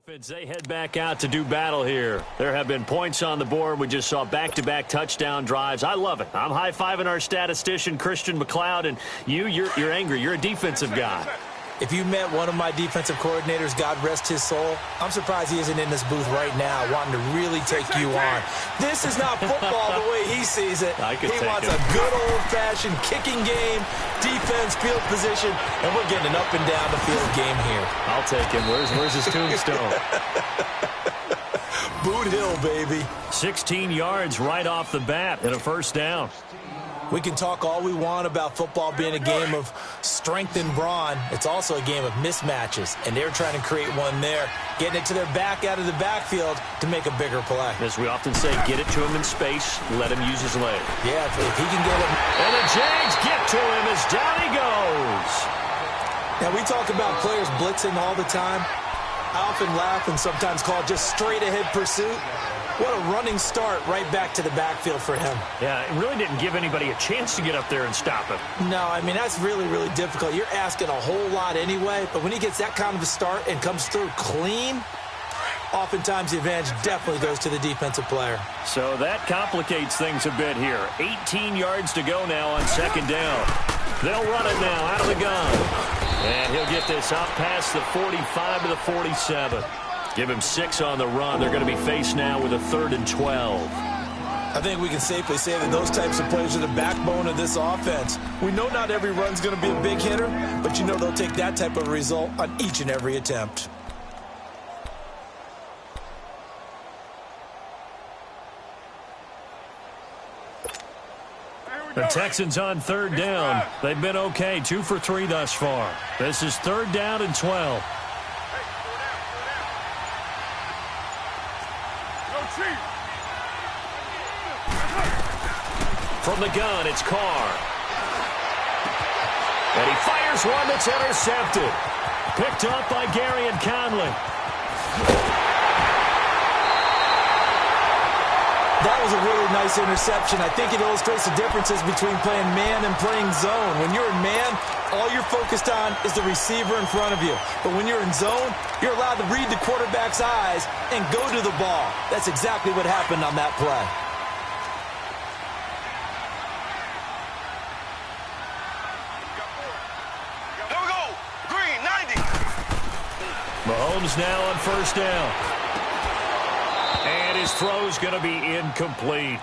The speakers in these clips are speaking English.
Offense, they head back out to do battle here. There have been points on the board. We just saw back-to-back touchdown drives. I love it. I'm high-fiving our statistician, Christian McLeod, and you're angry. You're a defensive guy. If you met one of my defensive coordinators, God rest his soul, I'm surprised he isn't in this booth right now wanting to really take you on. This is not football the way he sees it. He wants a good old-fashioned kicking game, defense, field position, and we're getting an up-and-down-the-field game here. I'll take him. Where's his tombstone? Boot Hill, baby. 16 yards right off the bat and a first down. We can talk all we want about football being a game of strength and brawn. It's also a game of mismatches, and they're trying to create one there, getting it to their back out of the backfield to make a bigger play. As we often say, get it to him in space, let him use his leg. Yeah, if he can get it. And the Jags get to him as down he goes. Now, we talk about players blitzing all the time. I often laugh and sometimes call it just straight-ahead pursuit. What a running start right back to the backfield for him. Yeah, it really didn't give anybody a chance to get up there and stop him. No, I mean, that's really, really difficult. You're asking a whole lot anyway, but when he gets that kind of a start and comes through clean, oftentimes the advantage definitely goes to the defensive player. So that complicates things a bit here. 18 yards to go now on second down. They'll run it now out of the gun. And he'll get this up past the 45 to the 47. Give him 6 on the run. They're going to be faced now with a 3rd and 12. I think we can safely say that those types of plays are the backbone of this offense. We know not every run's going to be a big hitter, but you know they'll take that type of result on each and every attempt. The Texans on 3rd down. They've been okay, 2 for 3 thus far. This is 3rd down and 12. From the gun, it's Carr. And he fires one that's intercepted. Picked up by Gary and Conley. That was a really nice interception. I think it illustrates the differences between playing man and playing zone. When you're in man, all you're focused on is the receiver in front of you. But when you're in zone, you're allowed to read the quarterback's eyes and go to the ball. That's exactly what happened on that play. Mahomes now on 1st down. And his throw's going to be incomplete.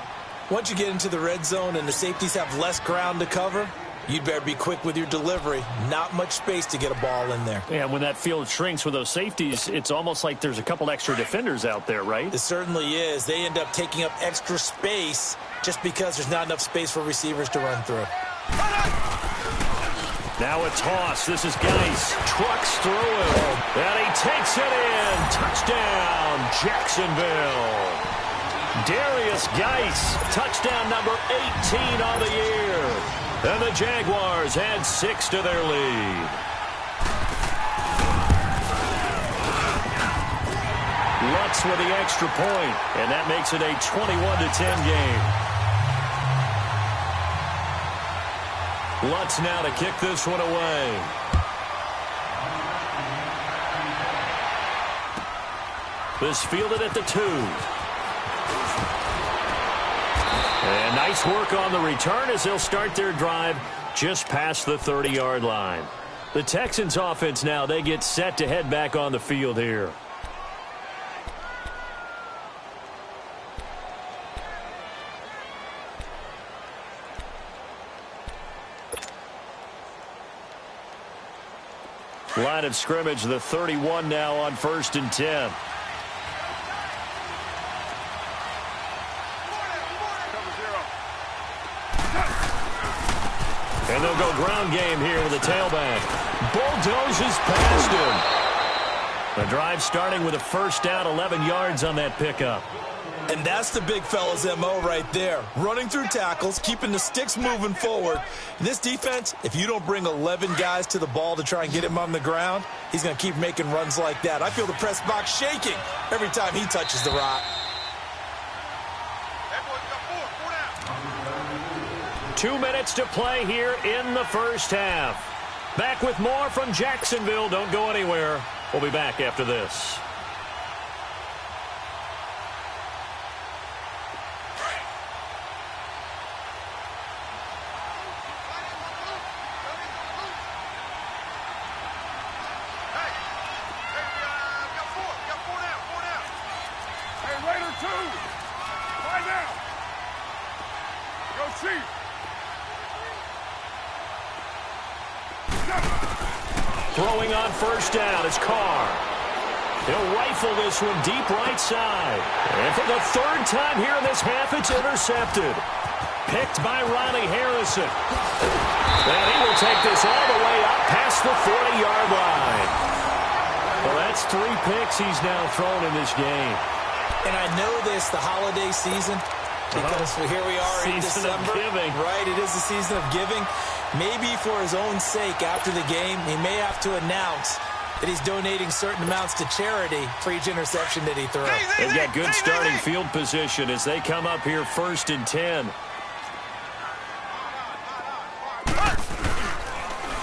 Once you get into the red zone and the safeties have less ground to cover, you'd better be quick with your delivery. Not much space to get a ball in there. Yeah, when that field shrinks with those safeties, it's almost like there's a couple extra defenders out there, right? It certainly is. They end up taking up extra space just because there's not enough space for receivers to run through. Now a toss. This is Geis. Trucks through him. And he takes it in. Touchdown, Jacksonville. Darius Geis, touchdown number 18 on the year. And the Jaguars add 6 to their lead. Lutz with the extra point, and that makes it a 21-10 game. Lutz now to kick this one away. This fielded at the 2. And nice work on the return as they'll start their drive just past the 30-yard line. The Texans offense now, they get set to head back on the field here. Line of scrimmage, the 31 now on 1st and 10. And they'll go ground game here with a tailback. Bulldozes past him. The drive starting with a 1st down, 11 yards on that pickup. And that's the big fella's MO right there. Running through tackles, keeping the sticks moving forward. In this defense, if you don't bring 11 guys to the ball to try and get him on the ground, he's going to keep making runs like that. I feel the press box shaking every time he touches the rock. 2 minutes to play here in the first half. Back with more from Jacksonville. Don't go anywhere. We'll be back after this. Throwing on first down is Carr. He'll rifle this one deep right side. And for the third time here in this half, it's intercepted. Picked by Riley Harrison. And he will take this all the way up past the 40-yard line. Well, that's 3 picks he's now thrown in this game. And I know this, the holiday season, because here we are in December. Season of giving. Right, it is the season of giving. Maybe for his own sake after the game, he may have to announce that he's donating certain amounts to charity for each interception that he throws. They've got good starting field position as they come up here 1st and 10.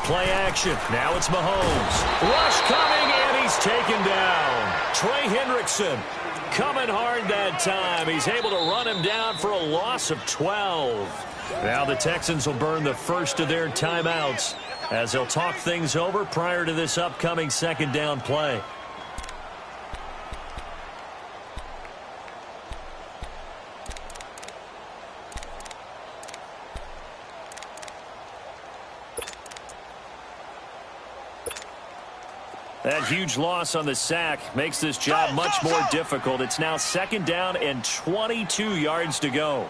Play action. Now it's Mahomes. Rush coming, and he's taken down. Trey Hendrickson coming hard that time. He's able to run him down for a loss of 12. Now the Texans will burn the first of their timeouts as they'll talk things over prior to this upcoming second down play. That huge loss on the sack makes this job much more difficult. It's now 2nd down and 22 yards to go.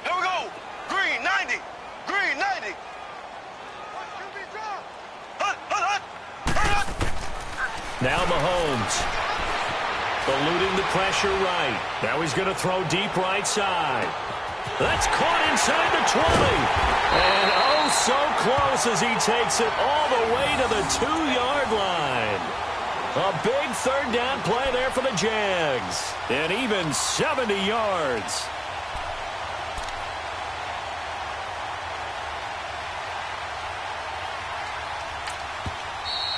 Here we go. Green 90. Green 90. Now Mahomes. Eluding the pressure right. Now he's going to throw deep right side. That's caught inside the 20. And oh, so close as he takes it all the way to the 2-yard line. A big 3rd down play there for the Jags. And even 70 yards.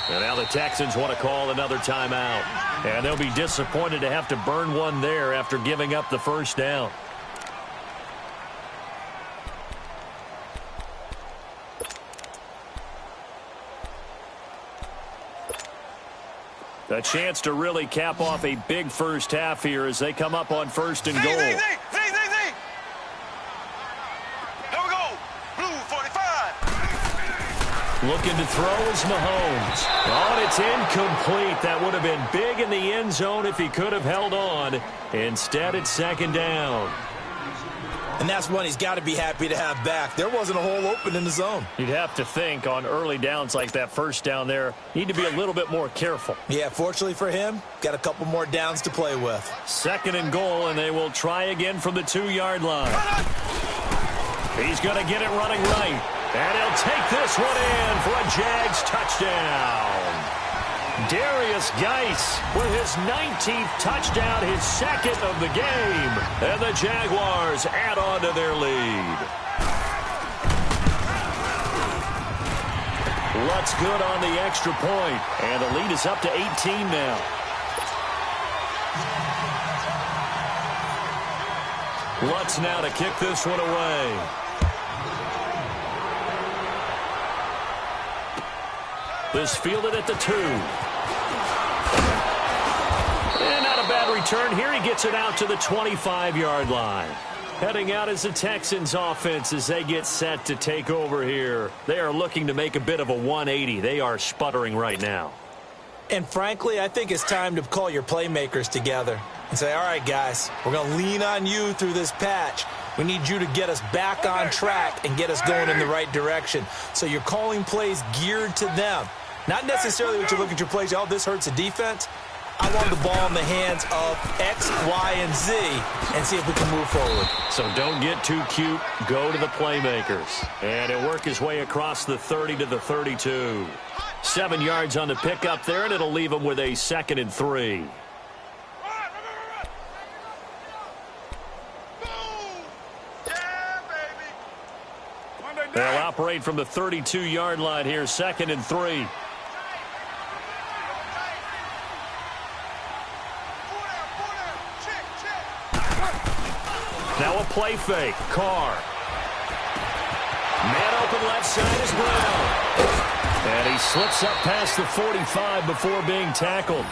And now the Texans want to call another timeout. And they'll be disappointed to have to burn one there after giving up the first down. A chance to really cap off a big first half here as they come up on 1st and goal. Here we go. Blue 45. Looking to throw is Mahomes. Oh, and it's incomplete. That would have been big in the end zone if he could have held on. Instead, it's 2nd down. And that's one he's got to be happy to have back. There wasn't a hole open in the zone. You'd have to think on early downs like that first down there, need to be a little bit more careful. Yeah, fortunately for him, got a couple more downs to play with. 2nd and goal, and they will try again from the 2-yard line. He's going to get it running right. And he'll take this one in for a Jags touchdown. Darius Geis with his 19th touchdown, his 2nd of the game. And the Jaguars add on to their lead. Lutz good on the extra point. And the lead is up to 18 now. Lutz now to kick this one away. This fielded at the 2. And not a bad return here. He gets it out to the 25-yard line. Heading out as the Texans offense as they get set to take over here. They are looking to make a bit of a 180. They are sputtering right now. And frankly, I think it's time to call your playmakers together and say, all right, guys, we're going to lean on you through this patch. We need you to get us back on track and get us going in the right direction. So you're calling plays geared to them. Not necessarily what you look at your plays, oh, this hurts the defense. I want the ball in the hands of X, Y, and Z and see if we can move forward. So don't get too cute. Go to the playmakers. And he'll work his way across the 30 to the 32. 7 yards on the pickup there, and it'll leave him with a 2nd and 3. They'll operate from the 32-yard line here, 2nd and 3. Now a play fake. Carr. Man open left side is Brown. And he slips up past the 45 before being tackled.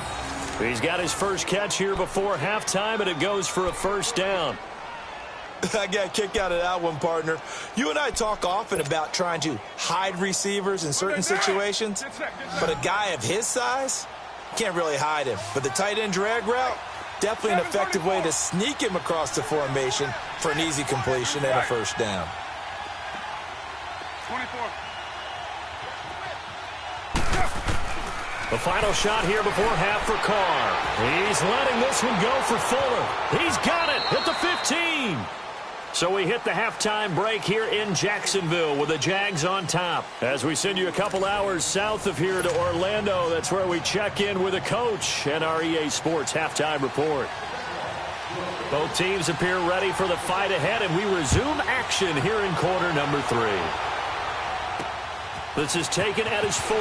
He's got his first catch here before halftime, and it goes for a first down. I got a kick out of that one, partner. You and I talk often about trying to hide receivers in certain situations, but a guy of his size can't really hide him. But the tight end drag route, definitely an effective way to sneak him across the formation for an easy completion and a first down. 24. The final shot here before half for Carr. He's letting this one go for Fuller. He's got it at the 15. So we hit the halftime break here in Jacksonville with the Jags on top. As we send you a couple hours south of here to Orlando, that's where we check in with a coach and our EA Sports halftime report. Both teams appear ready for the fight ahead, and we resume action here in quarter number 3. This is taken at his 4.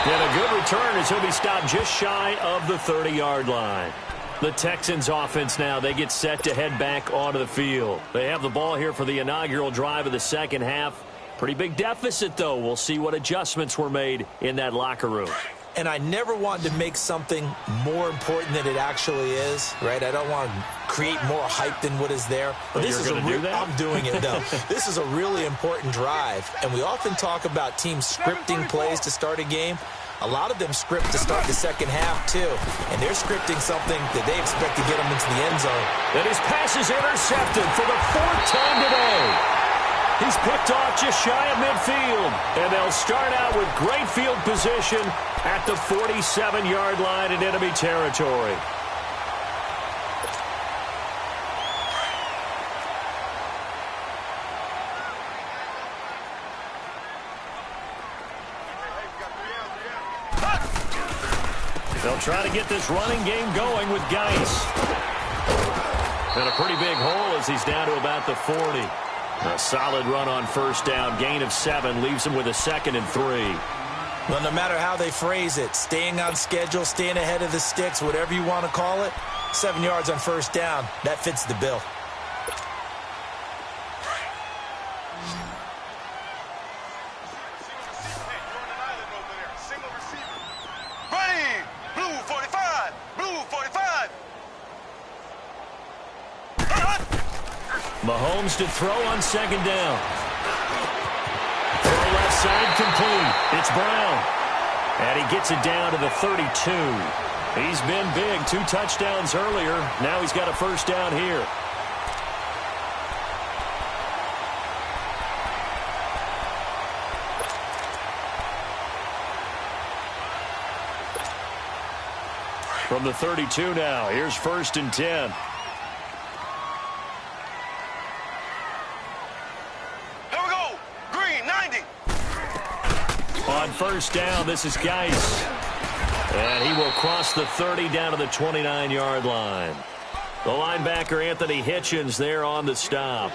And a good return as he'll be stopped just shy of the 30-yard line. The Texans offense now, they get set to head back onto the field. They have the ball here for the inaugural drive of the second half. Pretty big deficit, though. We'll see what adjustments were made in that locker room. And I never want to make something more important than it actually is, right? I don't want to create more hype than what is there. But this is I'm doing it, though. This is a really important drive. And we often talk about teams scripting plays to start a game. A lot of them script to start the second half, too. And they're scripting something that they expect to get them into the end zone. And his pass is intercepted for the 4th time today. He's picked off just shy of midfield. And they'll start out with great field position at the 47-yard line in enemy territory. They'll try to get this running game going with Geis. And a pretty big hole as he's down to about the 40. A solid run on first down. Gain of 7 leaves him with a 2nd and 3. Well, no matter how they phrase it, staying on schedule, staying ahead of the sticks, whatever you want to call it, 7 yards on first down, that fits the bill. Mahomes to throw on second down. Throw left side complete. It's Brown. And he gets it down to the 32. He's been big. 2 touchdowns earlier. Now he's got a first down here. From the 32 now. Here's 1st and 10. On first down, this is Geis. And he will cross the 30 down to the 29-yard line. The linebacker, Anthony Hitchens, there on the stop.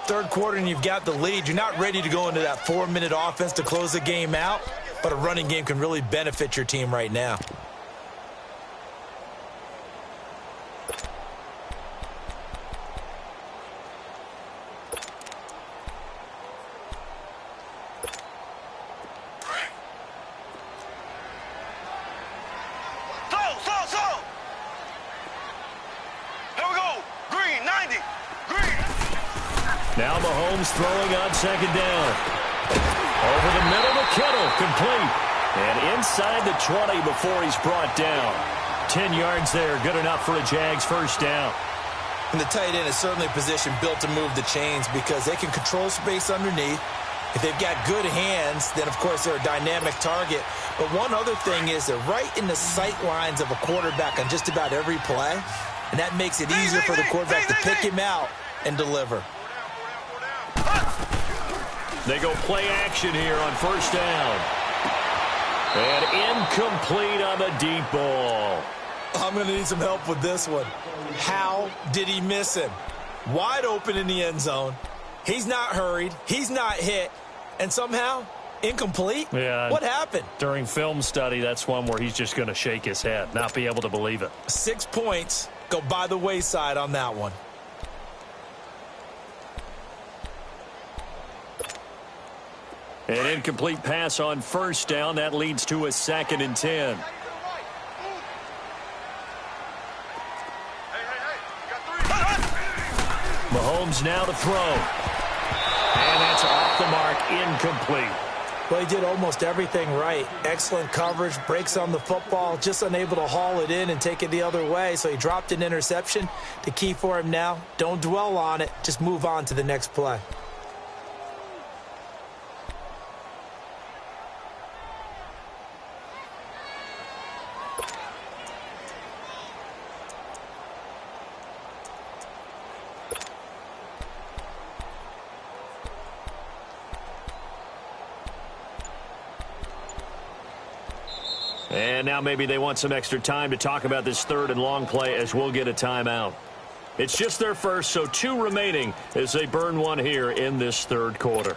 Third quarter and you've got the lead. You're not ready to go into that 4-minute offense to close the game out, but a running game can really benefit your team right now. Now Mahomes throwing on second down. Over the middle to Kittle, complete. And inside the 20 before he's brought down. 10 yards there, good enough for a Jags first down. And the tight end is certainly a position built to move the chains because they can control space underneath. If they've got good hands, then, of course, they're a dynamic target. But one other thing is they're right in the sight lines of a quarterback on just about every play. And that makes it easier for the quarterback to pick him out and deliver. They go play action here on first down. And incomplete on the deep ball. I'm going to need some help with this one. How did he miss him? Wide open in the end zone. He's not hurried. He's not hit. And somehow, incomplete? Yeah. What happened? During film study, that's one where he's just going to shake his head, not be able to believe it. 6 points go by the wayside on that one. An incomplete pass on first down. That leads to a 2nd and 10. Mahomes now to throw. And that's off the mark, incomplete. Well, he did almost everything right. Excellent coverage, breaks on the football, just unable to haul it in and take it the other way. So he dropped an interception. The key for him now, don't dwell on it. Just move on to the next play. And now maybe they want some extra time to talk about this 3rd and long play as we'll get a timeout. It's just their first, so 2 remaining as they burn one here in this 3rd quarter.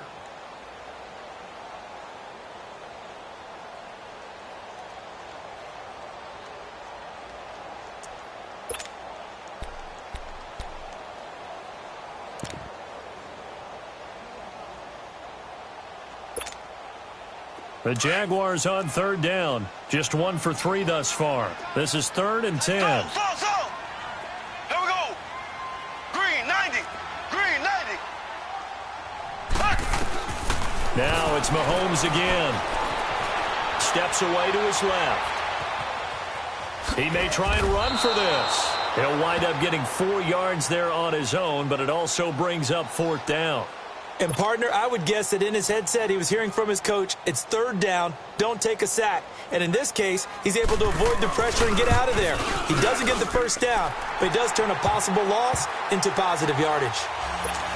The Jaguars on 3rd down. Just 1 for 3 thus far. This is 3rd and 10. Here we go. Green 90. Green 90. Now it's Mahomes again. Steps away to his left. He may try and run for this. He'll wind up getting 4 yards there on his own, but it also brings up 4th down. And, partner, I would guess that in his headset he was hearing from his coach, it's 3rd down, don't take a sack. And in this case, he's able to avoid the pressure and get out of there. He doesn't get the 1st down, but he does turn a possible loss into positive yardage.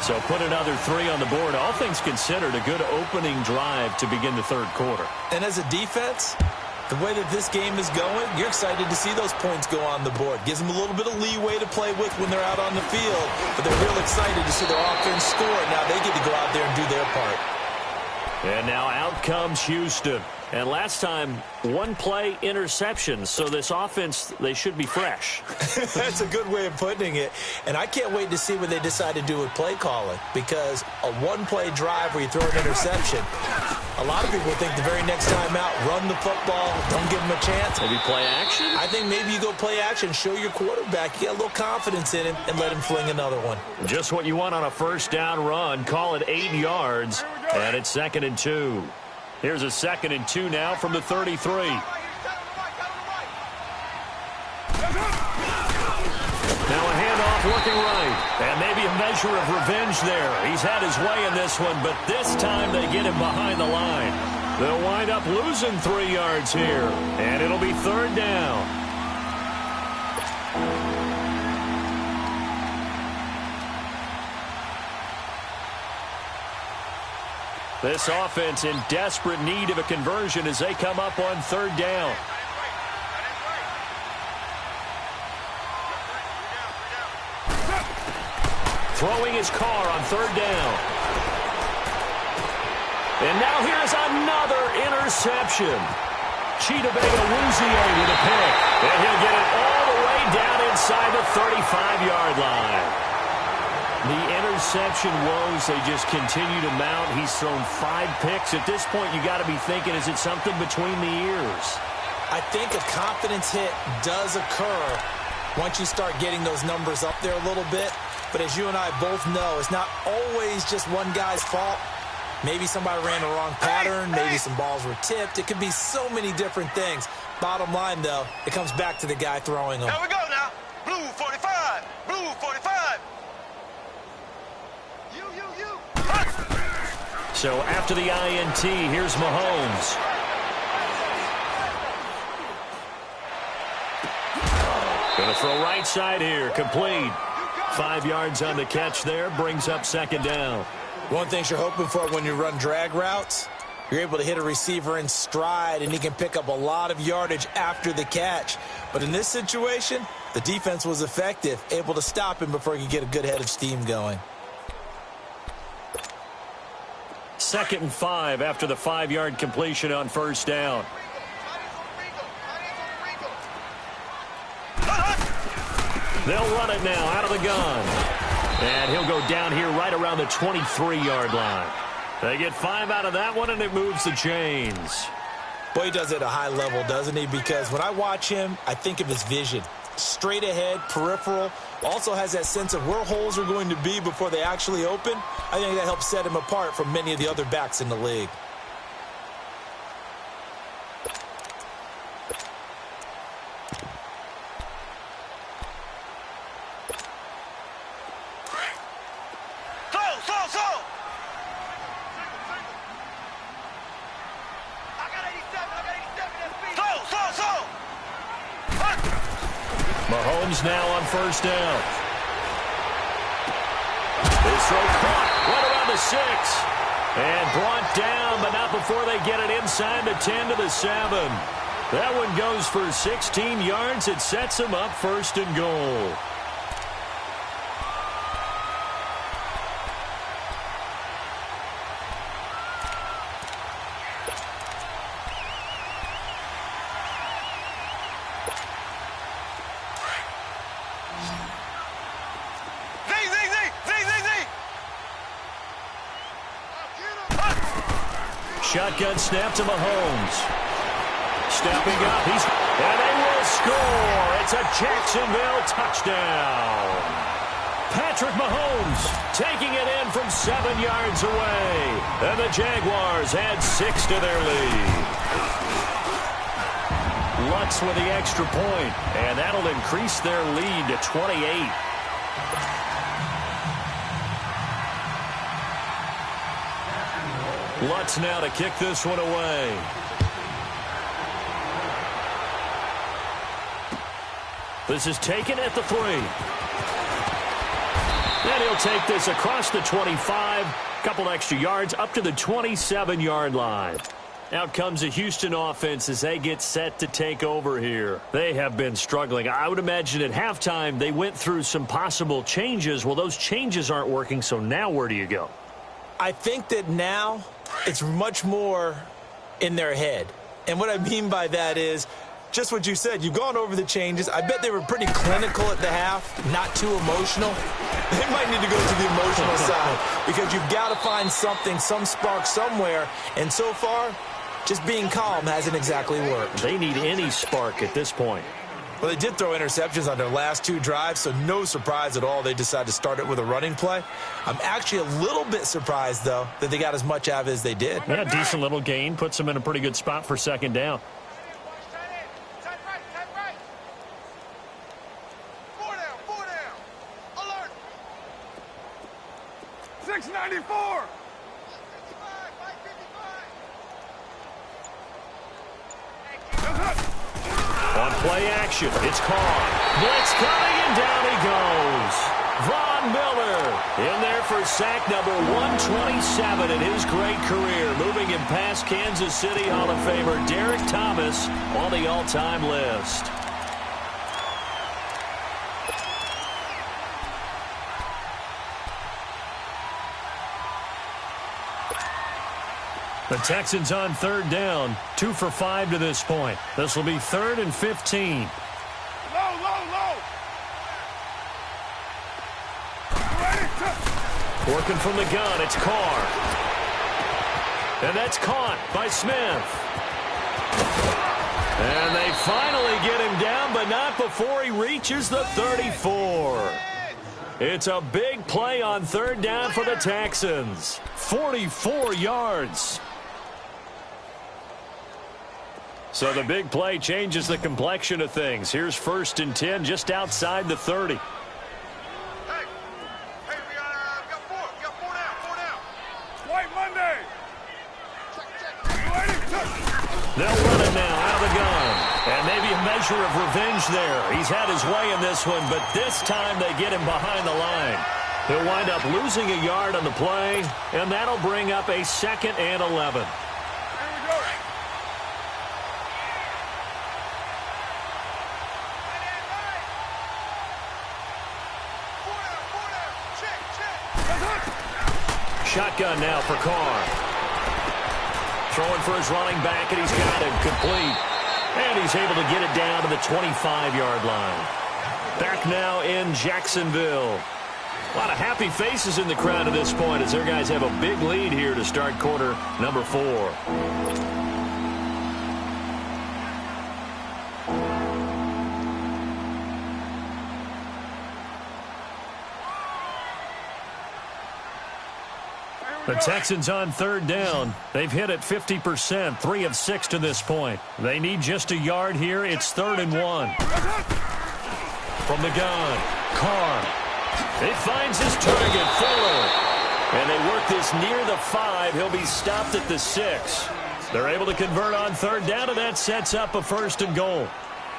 So put another 3 on the board. All things considered, a good opening drive to begin the 3rd quarter. And as a defense, the way that this game is going, you're excited to see those points go on the board. Gives them a little bit of leeway to play with when they're out on the field, but they're real excited to see their offense score. Now they get to go out there and do their part. And now out comes Houston. And last time, 1 play interception. So this offense, they should be fresh. That's a good way of putting it. And I can't wait to see what they decide to do with play calling, because a 1-play drive where you throw an interception, a lot of people think the very next time out, run the football, don't give him a chance. Maybe play action? I think maybe you go play action, show your quarterback, you get a little confidence in him, and let him fling another one. Just what you want on a 1st down run. Call it 8 yards, and it's 2nd and 2. Here's a 2nd and 2 now from the 33. Now a handoff looking right. And maybe a measure of revenge there. He's had his way in this one, but this time they get him behind the line. They'll wind up losing 3 yards here. And it'll be 3rd down. This offense in desperate need of a conversion as they come up on 3rd down. Throwing his car on 3rd down. And now here's another interception. Chitabega Wuzie with a pick. And he'll get it all the way down inside the 35-yard line. The interception woes, they just continue to mount. He's thrown 5 picks. At this point, you got to be thinking, is it something between the ears? I think a confidence hit does occur once you start getting those numbers up there a little bit. But as you and I both know, it's not always just one guy's fault. Maybe somebody ran the wrong pattern. Maybe some balls were tipped. It could be so many different things. Bottom line, though, it comes back to the guy throwing them. Here we go now. Blue 45. Blue 45. So after the INT, here's Mahomes. Going to throw right side here, complete. 5 yards on the catch there, brings up 2nd down. One thing you're hoping for when you run drag routes, you're able to hit a receiver in stride, and he can pick up a lot of yardage after the catch. But in this situation, the defense was effective, able to stop him before he could get a good head of steam going. 2nd and 5 after the 5-yard completion on 1st down. They'll run it now out of the gun. And he'll go down here right around the 23-yard line. They get 5 out of that one, and it moves the chains. Boy, he does it at a high level, doesn't he? Because when I watch him, I think of his vision. Straight ahead, peripheral, also has that sense of where holes are going to be before they actually open. I think that helps set him apart from many of the other backs in the league. Mahomes now on first down. His throw caught right around the 6. And brought down, but not before they get it inside the 10 to the 7. That one goes for 16 yards. It sets him up first and goal. Shotgun snap to Mahomes. Stepping up. And they will score. It's a Jacksonville touchdown. Patrick Mahomes taking it in from 7 yards away. And the Jaguars add 6 to their lead. Lutz with the extra point. And that'll increase their lead to 28. Lutz now to kick this one away. This is taken at the 3. And he'll take this across the 25. Couple extra yards up to the 27-yard line. Out comes the Houston offense as they get set to take over here. They have been struggling. I would imagine at halftime they went through some possible changes. Well, those changes aren't working, so now where do you go? I think that now it's much more in their head. And what I mean by that is just what you said. You've gone over the changes. I bet they were pretty clinical at the half, not too emotional. They might need to go to the emotional side because you've got to find something, some spark somewhere. And so far, just being calm hasn't exactly worked. They need any spark at this point. Well, they did throw interceptions on their last 2 drives, so no surprise at all they decided to start it with a running play. I'm actually a little bit surprised, though, that they got as much out of it as they did. Yeah, decent little gain. Puts them in a pretty good spot for second down. 694. On play action, it's caught. Blitz coming, and down he goes. Von Miller in there for sack number 127 in his great career. Moving him past Kansas City Hall of Famer Derek Thomas on the all-time list. The Texans on third down, 2 for 5 to this point. This will be 3rd and 15. Low. Working from the gun, it's Carr. And that's caught by Smith. And they finally get him down, but not before he reaches the 34. It's a big play on third down for the Texans. 44 yards. So the big play changes the complexion of things. Here's 1st and 10 just outside the 30. Hey, we got 4. We got 4 down. White Monday. They'll run it now out of the gun. And maybe a measure of revenge there. He's had his way in this one, but this time they get him behind the line. He'll wind up losing a yard on the play, and that'll bring up a 2nd and 11. Shotgun now for Carr. Throwing for his running back, and he's got him complete. And he's able to get it down to the 25-yard line. Back now in Jacksonville. A lot of happy faces in the crowd at this point as their guys have a big lead here to start quarter number 4. The Texans on 3rd down. They've hit it 50%, 3 of 6 to this point. They need just a yard here. It's 3rd and 1. From the gun, Carr. He finds his target, Fuller. And they work this near the 5. He'll be stopped at the 6. They're able to convert on 3rd down, and that sets up a 1st and goal.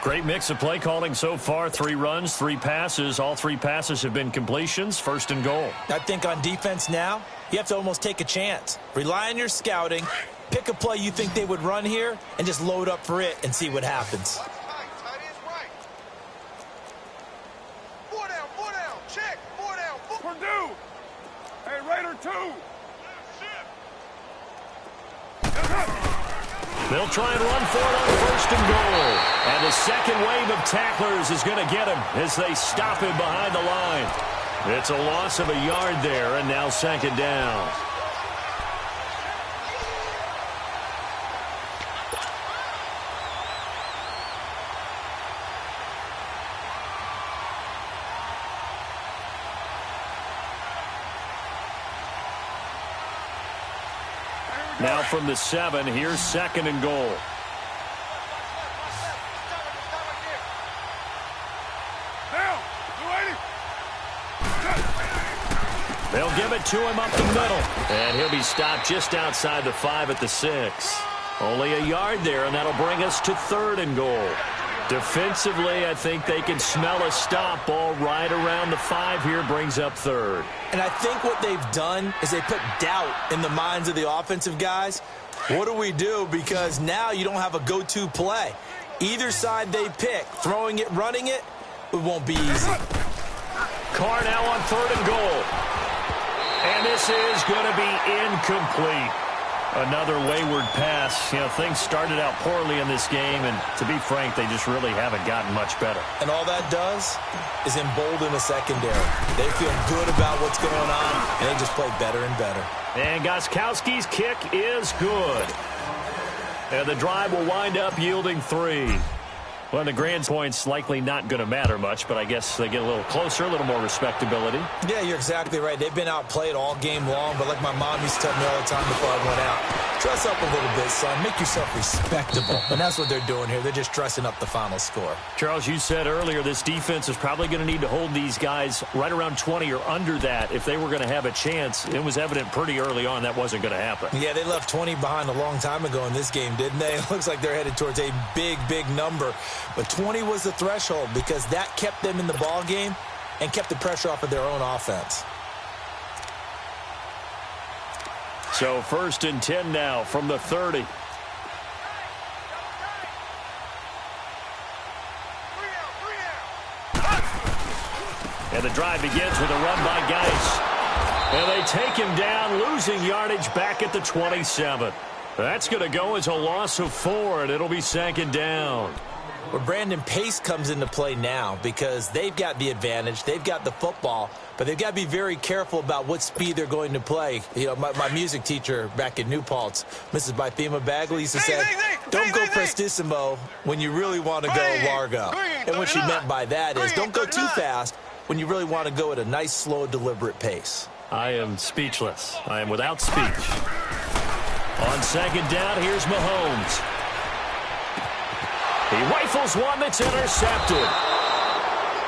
Great mix of play calling so far. 3 runs, 3 passes. All 3 passes have been completions. 1st and goal. I think on defense now, you have to almost take a chance. Rely on your scouting. Pick a play you think they would run here and just load up for it and see what happens. Four down. Check. 4 down. Purdue. Hey, Raider 2. They'll try and run for it on 1st and goal. And the second wave of tacklers is going to get him as they stop him behind the line. It's a loss of a yard there, and now 2nd down. Now from the 7, here's 2nd and goal. They'll give it to him up the middle. And he'll be stopped just outside the 5 at the 6. Only a yard there, and that'll bring us to 3rd and goal. Defensively, I think they can smell a stop. Ball right around the 5 here brings up 3rd. And I think what they've done is they put doubt in the minds of the offensive guys. What do we do? Because now you don't have a go-to play. Either side they pick, throwing it, running it, it won't be easy. Carr now on 3rd and goal. And this is going to be incomplete. Another wayward pass. You know, things started out poorly in this game, and to be frank, they just really haven't gotten much better. And all that does is embolden the secondary. They feel good about what's going on, and they just play better and better. And Gostkowski's kick is good. And the drive will wind up yielding 3. Well, the grand point's likely not going to matter much, but I guess they get a little closer, a little more respectability. Yeah, you're exactly right. They've been outplayed all game long, but like my mom used to tell me all the time before I went out, dress up a little bit, son. Make yourself respectable. And that's what they're doing here. They're just dressing up the final score. Charles, you said earlier this defense is probably going to need to hold these guys right around 20 or under that if they were going to have a chance. It was evident pretty early on that wasn't going to happen. Yeah, they left 20 behind a long time ago in this game, didn't they? It looks like they're headed towards a big, big number. But 20 was the threshold because that kept them in the ball game and kept the pressure off of their own offense. So 1st and 10 now from the 30. And the drive begins with a run by Geis. And they take him down, losing yardage back at the 27. That's going to go as a loss of 4, and it'll be 2nd down. Well, Brandon, pace comes into play now because they've got the advantage. They've got the football, but they've got to be very careful about what speed they're going to play. You know, my music teacher back in New Paltz, Mrs. Bythema Bagley, used to say, don't go prestissimo when you really want to go largo. And what she meant by that is don't go too fast when you really want to go at a nice, slow, deliberate pace. I am speechless. I am without speech. On 2nd down, here's Mahomes. He rifles one that's intercepted.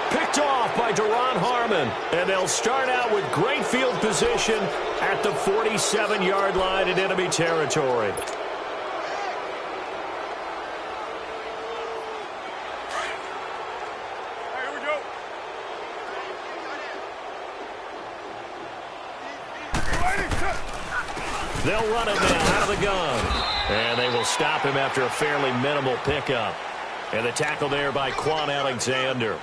Picked off by Deron Harmon. And they'll start out with great field position at the 47-yard line in enemy territory. Here we go. They'll run it now out of the gun. And they will stop him after a fairly minimal pickup. And the tackle there by Quan Alexander.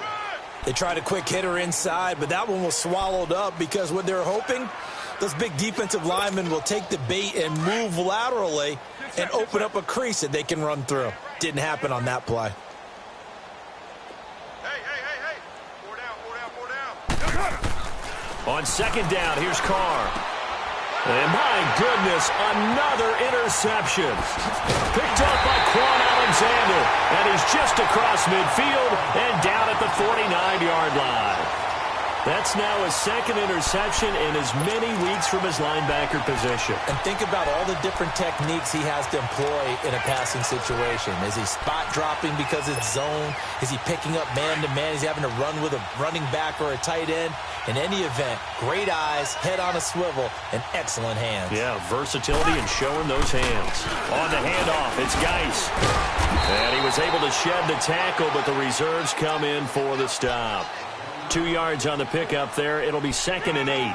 They tried a quick hitter inside, but that one was swallowed up because what they're hoping, those big defensive linemen will take the bait and move laterally and open up a crease that they can run through. Didn't happen on that play. Hey. 4 down. On second down, here's Carr. And my goodness, another interception. Picked up by Quan Alexander. And he's just across midfield and down at the 49-yard line. That's now his second interception in as many weeks from his linebacker position. And think about all the different techniques he has to employ in a passing situation. Is he spot dropping because it's zone? Is he picking up man-to-man? Is he having to run with a running back or a tight end? In any event, great eyes, head on a swivel, and excellent hands. Yeah, versatility and showing those hands. On the handoff, it's Geis. And he was able to shed the tackle, but the reserves come in for the stop. 2 yards on the pickup there. It'll be 2nd and 8.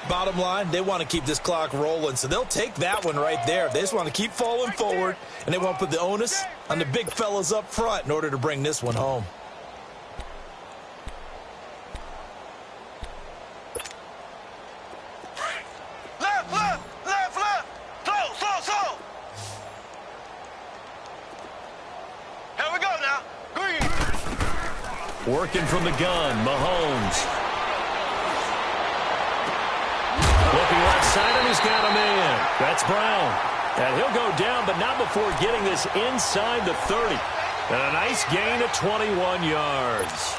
Bottom line, they want to keep this clock rolling, so they'll take that one right there. They just want to keep falling forward, and they want to put the onus on the big fellas up front in order to bring this one home. Working from the gun, Mahomes. Looking left side, and he's got a man. That's Brown. And he'll go down, but not before getting this inside the 30. And a nice gain of 21 yards.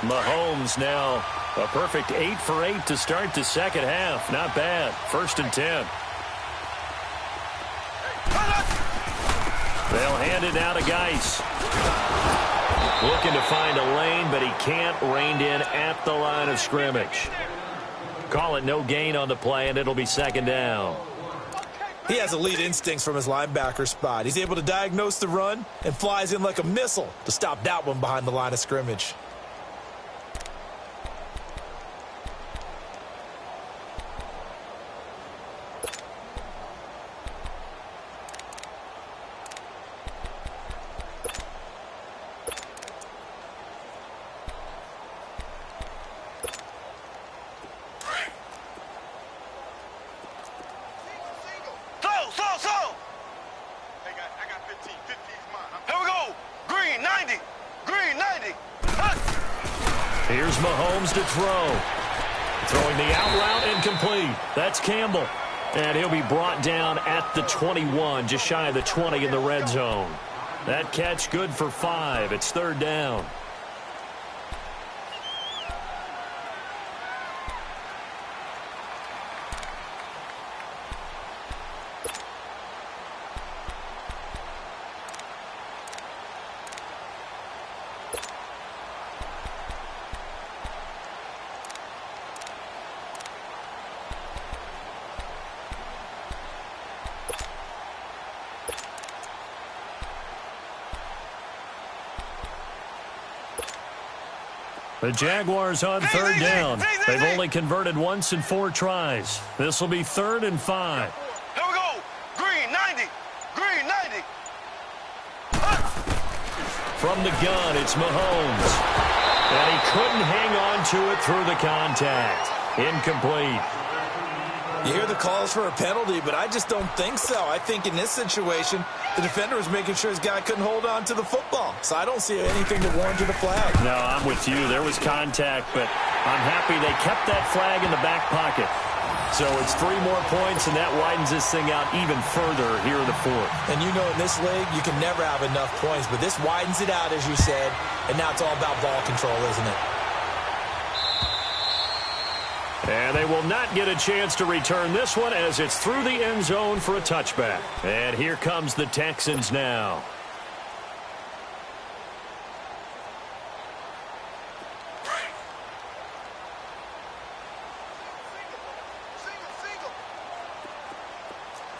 Mahomes now a perfect 8 for 8 to start the second half. Not bad. 1st and 10. They'll hand it now to Geis. Looking to find a lane, but he can't. Reined in at the line of scrimmage. Call it no gain on the play, and it'll be 2nd down. He has elite instincts from his linebacker spot. He's able to diagnose the run and flies in like a missile to stop that one behind the line of scrimmage. Here's Mahomes to throw. Throwing the out route, incomplete. That's Campbell. And he'll be brought down at the 21, just shy of the 20 in the red zone. That catch good for 5. It's 3rd down. The Jaguars on 3rd down. They've only converted once in 4 tries. This will be 3rd and 5. Here we go. Green 90. Green 90. From the gun, it's Mahomes. And he couldn't hang on to it through the contact. Incomplete. You hear the calls for a penalty, but I just don't think so. I think in this situation, the defender was making sure his guy couldn't hold on to the football. So I don't see anything that warranted a flag. No, I'm with you. There was contact, but I'm happy they kept that flag in the back pocket. So it's 3 more points, and that widens this thing out even further here in the 4th. And you know in this league, you can never have enough points, but this widens it out, as you said, and now it's all about ball control, isn't it? And they will not get a chance to return this one as it's through the end zone for a touchback. And here comes the Texans now. Single.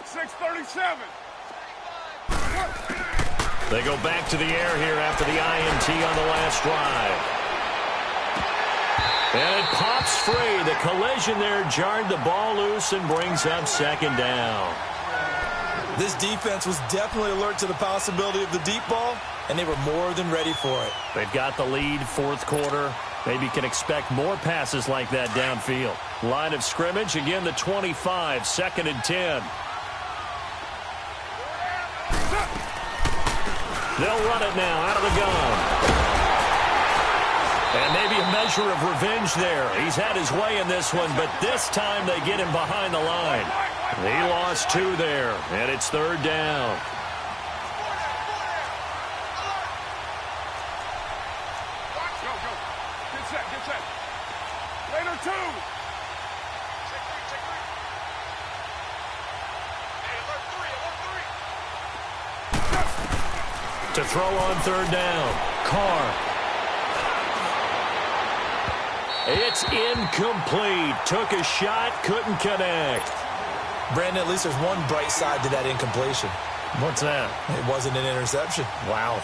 637. They go back to the air here after the INT on the last drive. And it pops free. The collision there jarred the ball loose and brings up 2nd down. This defense was definitely alert to the possibility of the deep ball, and they were more than ready for it. They've got the lead, 4th quarter. Maybe can expect more passes like that downfield. Line of scrimmage, again the 25, 2nd and 10. They'll run it now out of the gun. And maybe a measure of revenge there. He's had his way in this one, but this time they get him behind the line. He lost 2 there, and it's 3rd down. Go. Get set. Later 2. Check 3. Hey, alert 3. To throw on 3rd down. Carr. It's incomplete. Took a shot, couldn't connect. Brandon, at least there's one bright side to that incompletion. What's that? It wasn't an interception. Wow.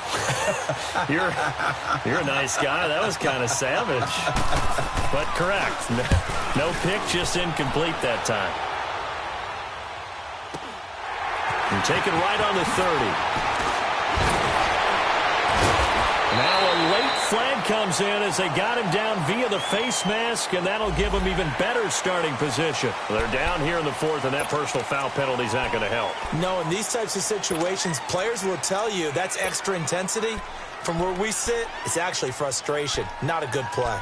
You're a nice guy. That was kind of savage. But correct. No pick, just incomplete that time. And taken right on the 30. Now a late flag comes in as they got him down via the face mask, and that'll give him even better starting position. They're down here in the 4th, and that personal foul penalty is not going to help. No, in these types of situations, players will tell you that's extra intensity. From where we sit, it's actually frustration. Not a good play.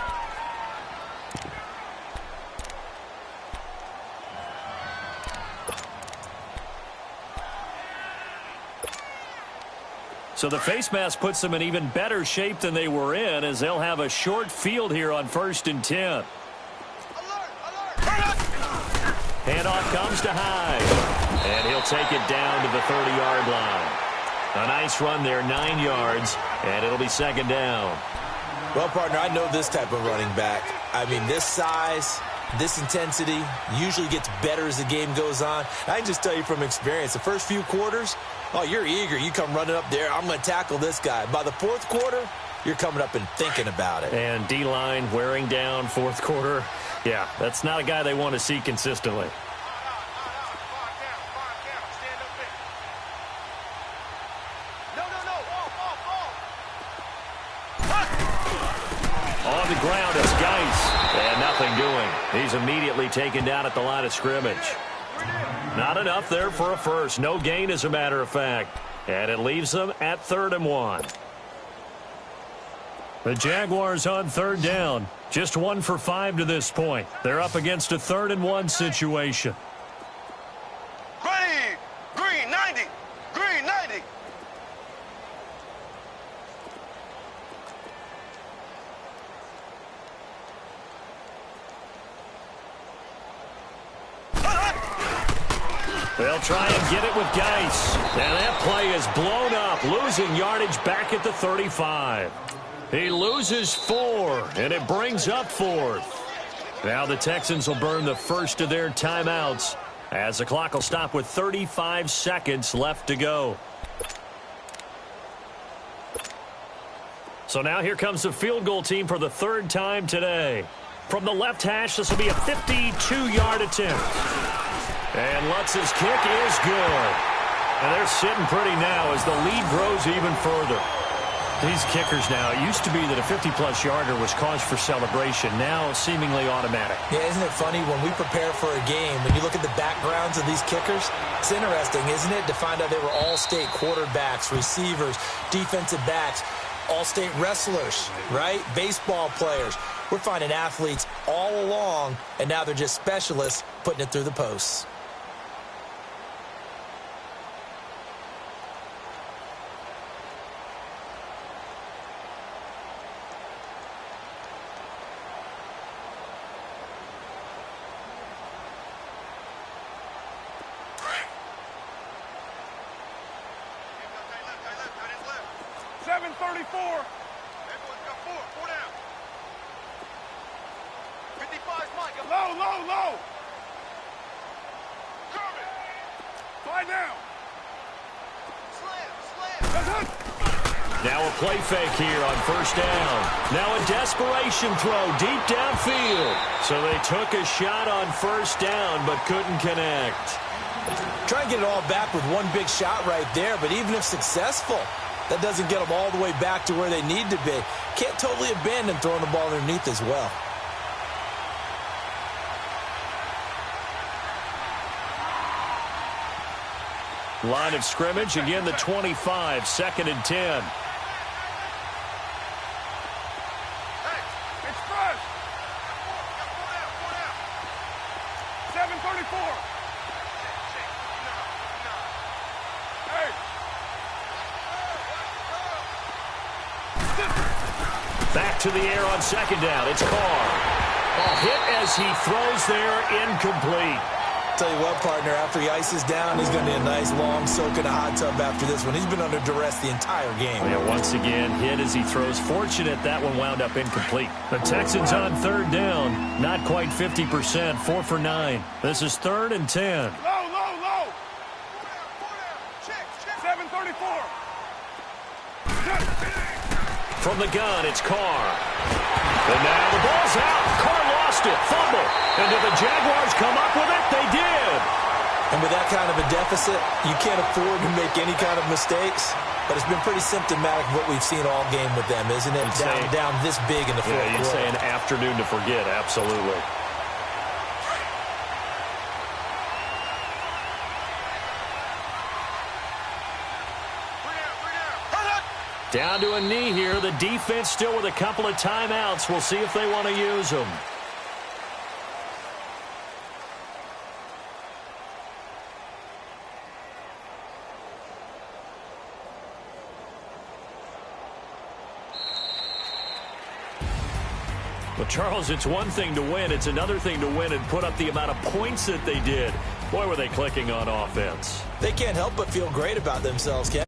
So the face mask puts them in even better shape than they were in, as they'll have a short field here on 1st and 10. Alert! Handoff comes to Hyde, and he'll take it down to the 30-yard line. A nice run there, 9 yards, and it'll be 2nd down. Well, partner, I know this type of running back. I mean, this size, this intensity usually gets better as the game goes on. I can just tell you from experience, the first few quarters, oh, you're eager. You come running up there. I'm going to tackle this guy. By the 4th quarter, you're coming up and thinking about it. And D-line wearing down 4th quarter. Yeah, that's not a guy they want to see consistently. On the ground, it's Geis. And nothing doing. He's immediately taken down at the line of scrimmage. Not enough there for a first. No gain, as a matter of fact. And it leaves them at 3rd and 1. The Jaguars on 3rd down. Just 1 for 5 to this point. They're up against a 3rd and 1 situation. Ready! Green 90! Green 90! They'll try and get it with Geis. And that play is blown up, losing yardage back at the 35. He loses 4, and it brings up 4th. Now the Texans will burn the first of their timeouts as the clock will stop with 35 seconds left to go. So now here comes the field goal team for the 3rd time today. From the left hash, this will be a 52-yard attempt. And Lutz's kick is good. And they're sitting pretty now as the lead grows even further. These kickers now, it used to be that a 50-plus yarder was cause for celebration. Now seemingly automatic. Yeah, isn't it funny when we prepare for a game, when you look at the backgrounds of these kickers, it's interesting, isn't it, to find out they were all-state quarterbacks, receivers, defensive backs, all-state wrestlers, right? Baseball players. We're finding athletes all along, and now they're just specialists putting it through the posts. Now a play fake here on 1st down. Now a desperation throw deep downfield. So they took a shot on 1st down but couldn't connect. Try and get it all back with one big shot right there, but even if successful, that doesn't get them all the way back to where they need to be. Can't totally abandon throwing the ball underneath as well. Line of scrimmage, again the 25, 2nd and 10. Hey, it's fresh. 7:34. Hey. Back to the air on 2nd down. It's Carr. A hit as he throws there, incomplete. Tell you what, partner, after he ices down, he's going to need a nice long soak in a hot tub after this one. He's been under duress the entire game. Yeah, once again, hit as he throws. Fortunate that one wound up incomplete. The Texans on 3rd down. Not quite 50%, 4 for 9. This is 3rd and 10. Low. 7:34. From the gun, it's Carr. And now the ball's out. Carr lost it. Fumble. And did the Jaguars come up with it? They did. And with that kind of a deficit, you can't afford to make any kind of mistakes. But it's been pretty symptomatic of what we've seen all game with them, isn't it? Down this big in the fourth quarter. You'd say an afternoon to forget. Absolutely. Down to a knee here. The defense still with a couple of timeouts. We'll see if they want to use them. Well, Charles, it's one thing to win. It's another thing to win and put up the amount of points that they did. Boy, were they clicking on offense. They can't help but feel great about themselves, Ken.